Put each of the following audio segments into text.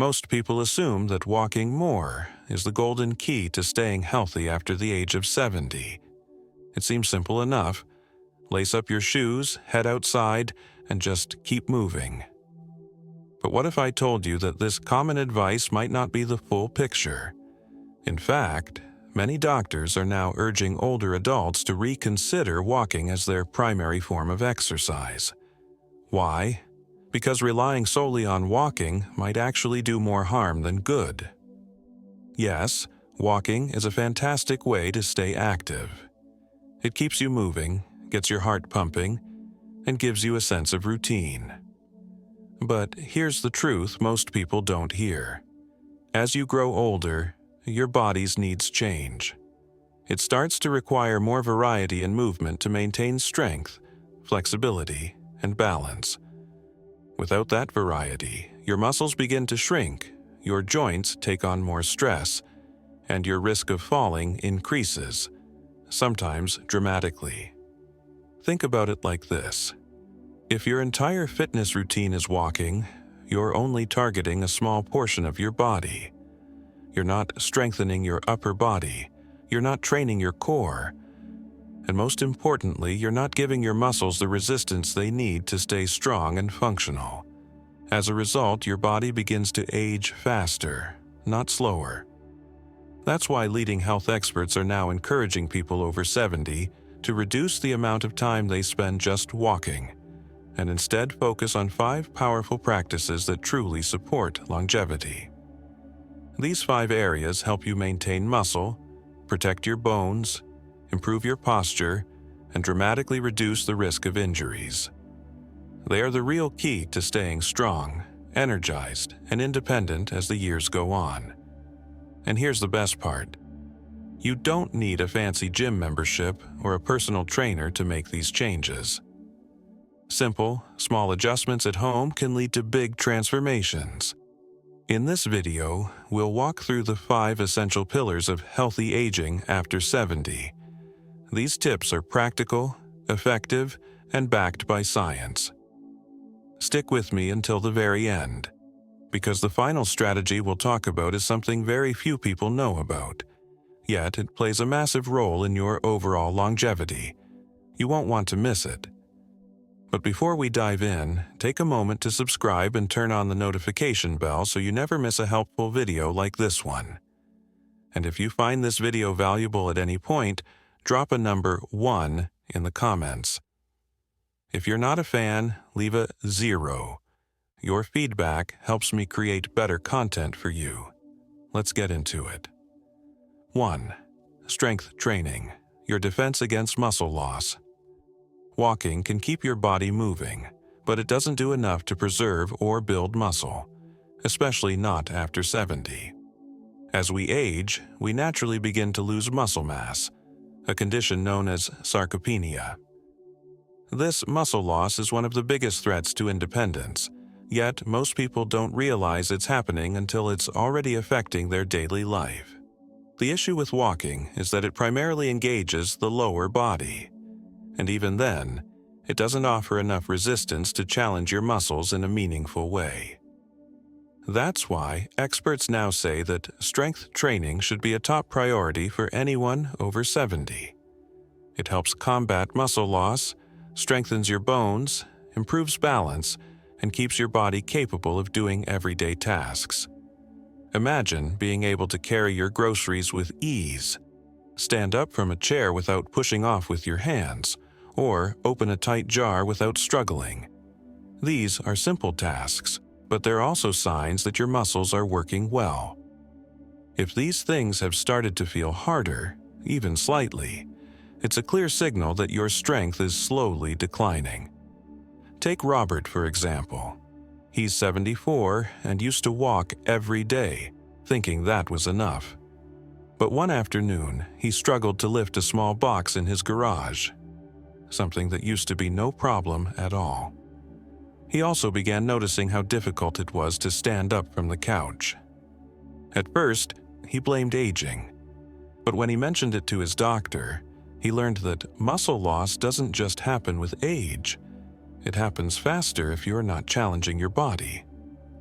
Most people assume that walking more is the golden key to staying healthy after the age of 70. It seems simple enough. Lace up your shoes, head outside, and just keep moving. But what if I told you that this common advice might not be the full picture? In fact, many doctors are now urging older adults to reconsider walking as their primary form of exercise. Why? Because relying solely on walking might actually do more harm than good. Yes, walking is a fantastic way to stay active. It keeps you moving, gets your heart pumping, and gives you a sense of routine. But here's the truth most people don't hear. As you grow older, your body's needs change. It starts to require more variety in movement to maintain strength, flexibility, and balance. Without that variety, your muscles begin to shrink, your joints take on more stress, and your risk of falling increases, sometimes dramatically. Think about it like this. If your entire fitness routine is walking, you're only targeting a small portion of your body. You're not strengthening your upper body, you're not training your core, and most importantly, you're not giving your muscles the resistance they need to stay strong and functional. As a result, your body begins to age faster, not slower. That's why leading health experts are now encouraging people over 70 to reduce the amount of time they spend just walking, and instead focus on 5 powerful practices that truly support longevity. These 5 areas help you maintain muscle, protect your bones, improve your posture, and dramatically reduce the risk of injuries. They are the real key to staying strong, energized, and independent as the years go on. And here's the best part. You don't need a fancy gym membership or a personal trainer to make these changes. Simple, small adjustments at home can lead to big transformations. In this video, we'll walk through the 5 essential pillars of healthy aging after 70. These tips are practical, effective, and backed by science. Stick with me until the very end, because the final strategy we'll talk about is something very few people know about. Yet it plays a massive role in your overall longevity. You won't want to miss it. But before we dive in, take a moment to subscribe and turn on the notification bell so you never miss a helpful video like this one. And if you find this video valuable at any point, drop a number 1 in the comments. If you're not a fan, leave a 0. Your feedback helps me create better content for you. Let's get into it. 1. Strength training, your defense against muscle loss. Walking can keep your body moving, but it doesn't do enough to preserve or build muscle, especially not after 70. As we age, we naturally begin to lose muscle mass, a condition known as sarcopenia. This muscle loss is one of the biggest threats to independence, yet most people don't realize it's happening until it's already affecting their daily life. The issue with walking is that it primarily engages the lower body, and even then, it doesn't offer enough resistance to challenge your muscles in a meaningful way. That's why experts now say that strength training should be a top priority for anyone over 70. It helps combat muscle loss, strengthens your bones, improves balance, and keeps your body capable of doing everyday tasks. Imagine being able to carry your groceries with ease, stand up from a chair without pushing off with your hands, or open a tight jar without struggling. These are simple tasks, but they're also signs that your muscles are working well. If these things have started to feel harder, even slightly, it's a clear signal that your strength is slowly declining. Take Robert, for example. He's 74 and used to walk every day, thinking that was enough. But one afternoon, he struggled to lift a small box in his garage, something that used to be no problem at all. He also began noticing how difficult it was to stand up from the couch. At first, he blamed aging, but when he mentioned it to his doctor, he learned that muscle loss doesn't just happen with age. It happens faster if you're not challenging your body.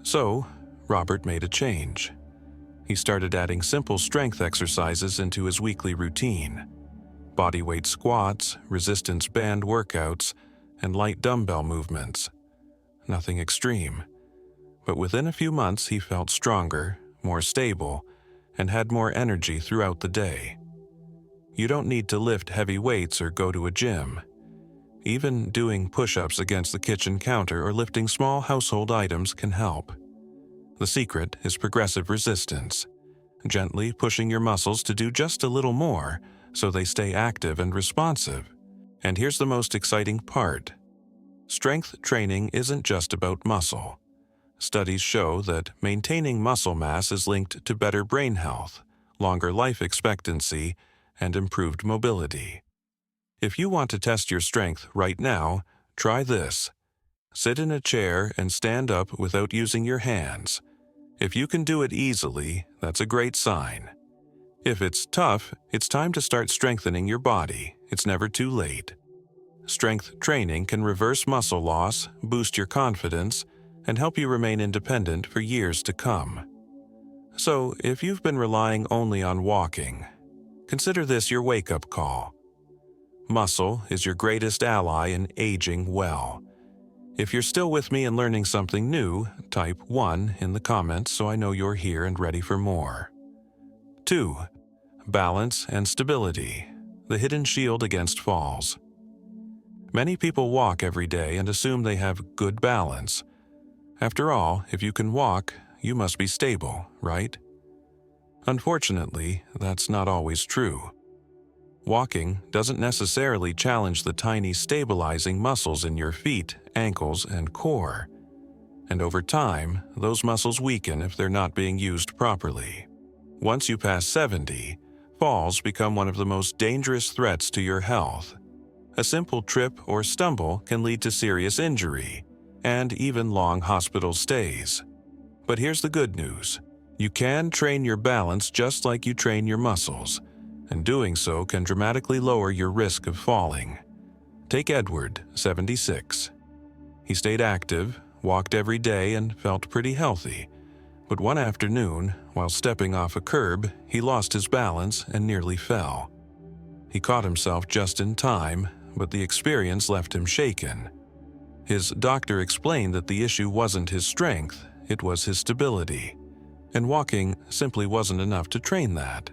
So, Robert made a change. He started adding simple strength exercises into his weekly routine: bodyweight squats, resistance band workouts, and light dumbbell movements. Nothing extreme. But within a few months, he felt stronger, more stable, and had more energy throughout the day. You don't need to lift heavy weights or go to a gym. Even doing push-ups against the kitchen counter or lifting small household items can help. The secret is progressive resistance, gently pushing your muscles to do just a little more so they stay active and responsive. And here's the most exciting part. Strength training isn't just about muscle. Studies show that maintaining muscle mass is linked to better brain health, longer life expectancy, and improved mobility. If you want to test your strength right now, try this. Sit in a chair and stand up without using your hands. If you can do it easily, that's a great sign. If it's tough, it's time to start strengthening your body. It's never too late. Strength training can reverse muscle loss, boost your confidence, and help you remain independent for years to come. So, if you've been relying only on walking, consider this your wake-up call. Muscle is your greatest ally in aging well. If you're still with me and learning something new, type 1 in the comments so I know you're here and ready for more. 2. Balance and stability, the hidden shield against falls. Many people walk every day and assume they have good balance. After all, if you can walk, you must be stable, right? Unfortunately, that's not always true. Walking doesn't necessarily challenge the tiny stabilizing muscles in your feet, ankles, and core. And over time, those muscles weaken if they're not being used properly. Once you pass 70, falls become one of the most dangerous threats to your health. A simple trip or stumble can lead to serious injury, and even long hospital stays. But here's the good news. You can train your balance just like you train your muscles, and doing so can dramatically lower your risk of falling. Take Edward, 76. He stayed active, walked every day, and felt pretty healthy. But one afternoon, while stepping off a curb, he lost his balance and nearly fell. He caught himself just in time, but the experience left him shaken. His doctor explained that the issue wasn't his strength, it was his stability, and walking simply wasn't enough to train that.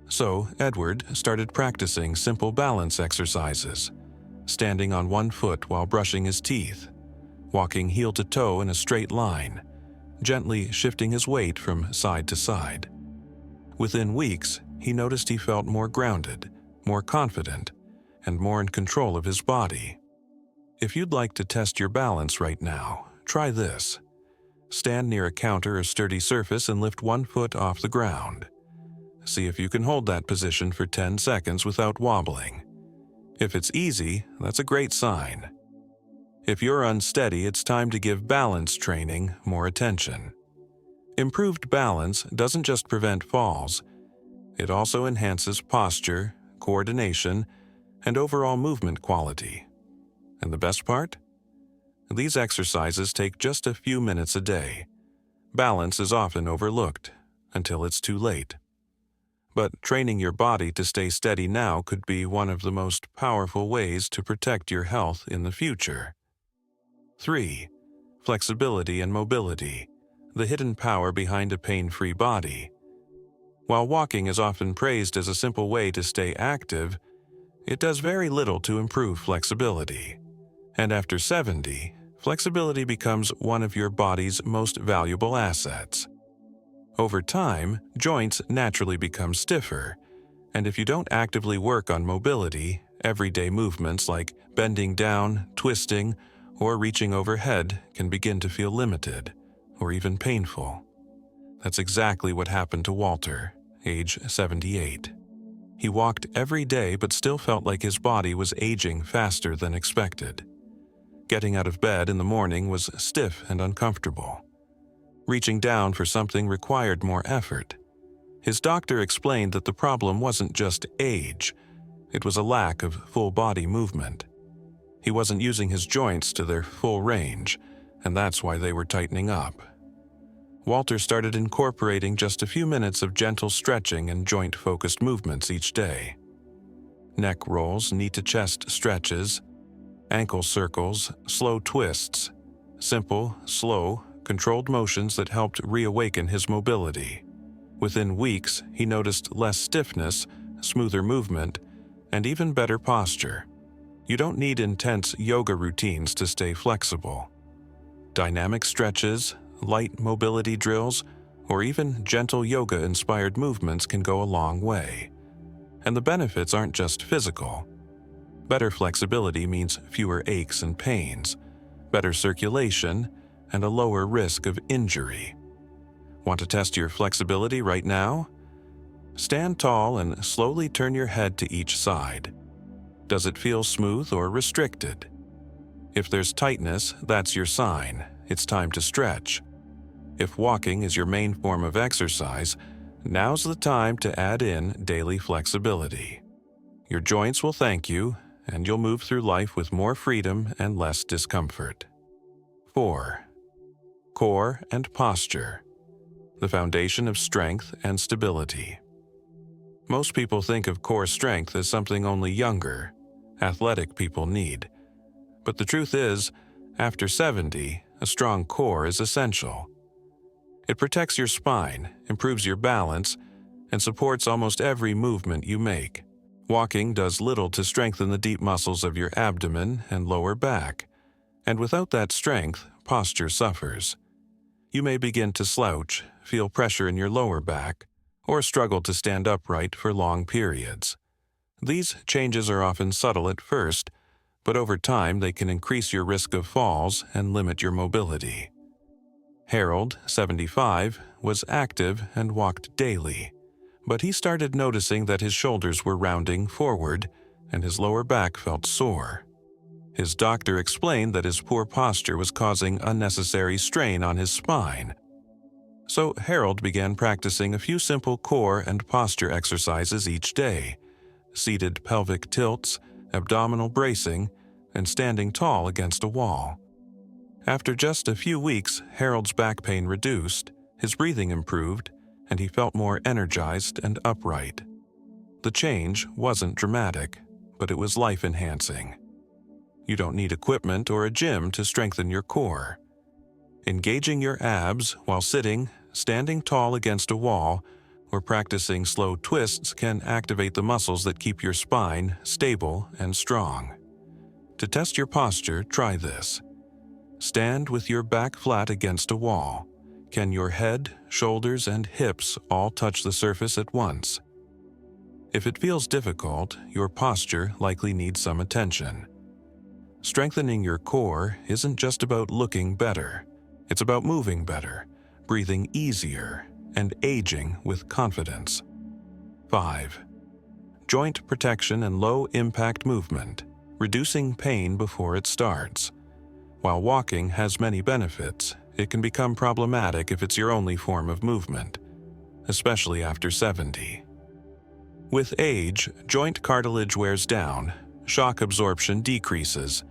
So, Edward started practicing simple balance exercises, standing on one foot while brushing his teeth, walking heel to toe in a straight line, gently shifting his weight from side to side. Within weeks, he noticed he felt more grounded, more confident, and more in control of his body. If you'd like to test your balance right now, try this. Stand near a counter or sturdy surface and lift one foot off the ground. See if you can hold that position for 10 seconds without wobbling. If it's easy, that's a great sign. If you're unsteady, it's time to give balance training more attention. Improved balance doesn't just prevent falls, it also enhances posture, coordination, and overall movement quality. And the best part? These exercises take just a few minutes a day. Balance is often overlooked until it's too late. But training your body to stay steady now could be one of the most powerful ways to protect your health in the future. 3. Flexibility and mobility, the hidden power behind a pain-free body. While walking is often praised as a simple way to stay active, it does very little to improve flexibility. And after 70, flexibility becomes one of your body's most valuable assets. Over time, joints naturally become stiffer, and if you don't actively work on mobility, everyday movements like bending down, twisting, or reaching overhead can begin to feel limited, or even painful. That's exactly what happened to Walter, age 78. He walked every day but still felt like his body was aging faster than expected. Getting out of bed in the morning was stiff and uncomfortable. Reaching down for something required more effort. His doctor explained that the problem wasn't just age, it was a lack of full-body movement. He wasn't using his joints to their full range, and that's why they were tightening up. Walter started incorporating just a few minutes of gentle stretching and joint-focused movements each day. Neck rolls, knee-to-chest stretches, ankle circles, slow twists. Simple, slow, controlled motions that helped reawaken his mobility. Within weeks, he noticed less stiffness, smoother movement, and even better posture. You don't need intense yoga routines to stay flexible. Dynamic stretches, light mobility drills, or even gentle yoga-inspired movements can go a long way. And the benefits aren't just physical. Better flexibility means fewer aches and pains, better circulation, and a lower risk of injury. Want to test your flexibility right now? Stand tall and slowly turn your head to each side. Does it feel smooth or restricted? If there's tightness, that's your sign. It's time to stretch. If walking is your main form of exercise, now's the time to add in daily flexibility. Your joints will thank you, and you'll move through life with more freedom and less discomfort. 4. Core and posture, the foundation of strength and stability. Most people think of core strength as something only younger, athletic people need. But the truth is, after 70, a strong core is essential. It protects your spine, improves your balance, and supports almost every movement you make. Walking does little to strengthen the deep muscles of your abdomen and lower back, and without that strength, posture suffers. You may begin to slouch, feel pressure in your lower back, or struggle to stand upright for long periods. These changes are often subtle at first, but over time they can increase your risk of falls and limit your mobility. Harold, 75, was active and walked daily, but he started noticing that his shoulders were rounding forward and his lower back felt sore. His doctor explained that his poor posture was causing unnecessary strain on his spine. So Harold began practicing a few simple core and posture exercises each day: seated pelvic tilts, abdominal bracing, and standing tall against a wall. After just a few weeks, Harold's back pain reduced, his breathing improved, and he felt more energized and upright. The change wasn't dramatic, but it was life-enhancing. You don't need equipment or a gym to strengthen your core. Engaging your abs while sitting, standing tall against a wall, or practicing slow twists can activate the muscles that keep your spine stable and strong. To test your posture, try this. Stand with your back flat against a wall. Can your head, shoulders, and hips all touch the surface at once? If it feels difficult, your posture likely needs some attention. Strengthening your core isn't just about looking better. It's about moving better, breathing easier, and aging with confidence. 5. Joint protection and low-impact movement, reducing pain before it starts. While walking has many benefits, it can become problematic if it's your only form of movement, especially after 70. With age, joint cartilage wears down, shock absorption decreases,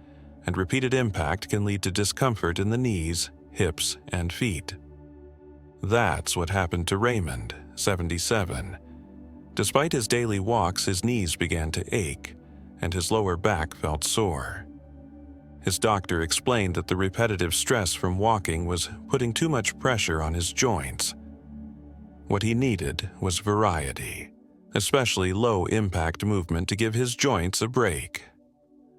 and repeated impact can lead to discomfort in the knees, hips, and feet. That's what happened to Raymond, 77. Despite his daily walks, his knees began to ache, and his lower back felt sore. His doctor explained that the repetitive stress from walking was putting too much pressure on his joints. What he needed was variety, especially low-impact movement to give his joints a break.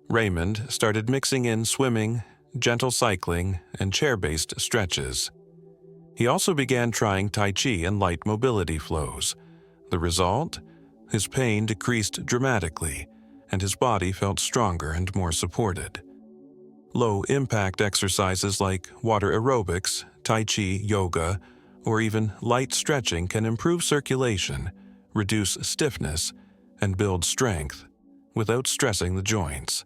Raymond started mixing in swimming, gentle cycling, and chair-based stretches. He also began trying Tai Chi and light mobility flows. The result? His pain decreased dramatically, and his body felt stronger and more supported. Low-impact exercises like water aerobics, Tai Chi, yoga, or even light stretching can improve circulation, reduce stiffness, and build strength without stressing the joints.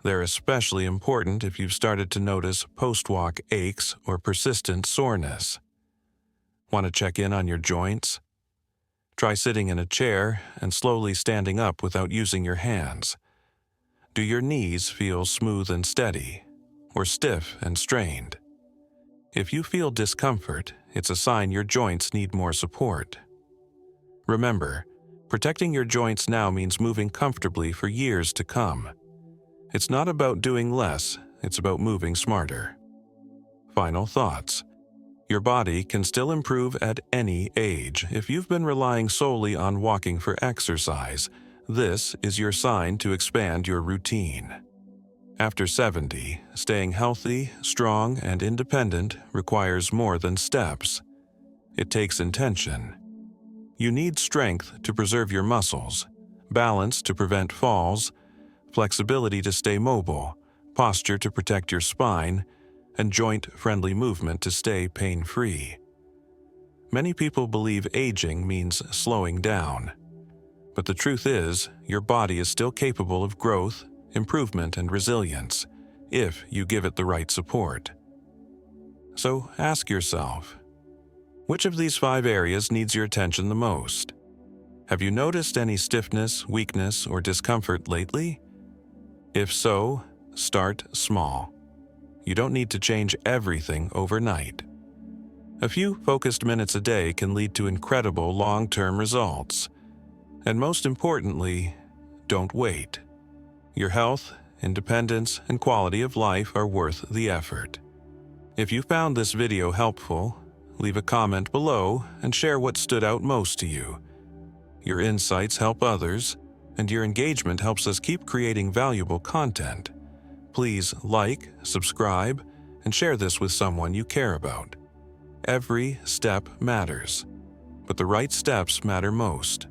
They're especially important if you've started to notice post-walk aches or persistent soreness. Want to check in on your joints? Try sitting in a chair and slowly standing up without using your hands. Do your knees feel smooth and steady, or stiff and strained? If you feel discomfort, it's a sign your joints need more support. Remember, protecting your joints now means moving comfortably for years to come. It's not about doing less, it's about moving smarter. Final thoughts. Your body can still improve at any age. If you've been relying solely on walking for exercise, this is your sign to expand your routine. After 70, staying healthy, strong, and independent requires more than steps. It takes intention. You need strength to preserve your muscles, balance to prevent falls, flexibility to stay mobile, posture to protect your spine, and joint-friendly movement to stay pain-free. Many people believe aging means slowing down. But the truth is, your body is still capable of growth, improvement, and resilience, if you give it the right support. So ask yourself, which of these 5 areas needs your attention the most? Have you noticed any stiffness, weakness, or discomfort lately? If so, start small. You don't need to change everything overnight. A few focused minutes a day can lead to incredible long-term results. And most importantly, don't wait. Your health, independence, and quality of life are worth the effort. If you found this video helpful, leave a comment below and share what stood out most to you. Your insights help others, and your engagement helps us keep creating valuable content. Please like, subscribe, and share this with someone you care about. Every step matters, but the right steps matter most.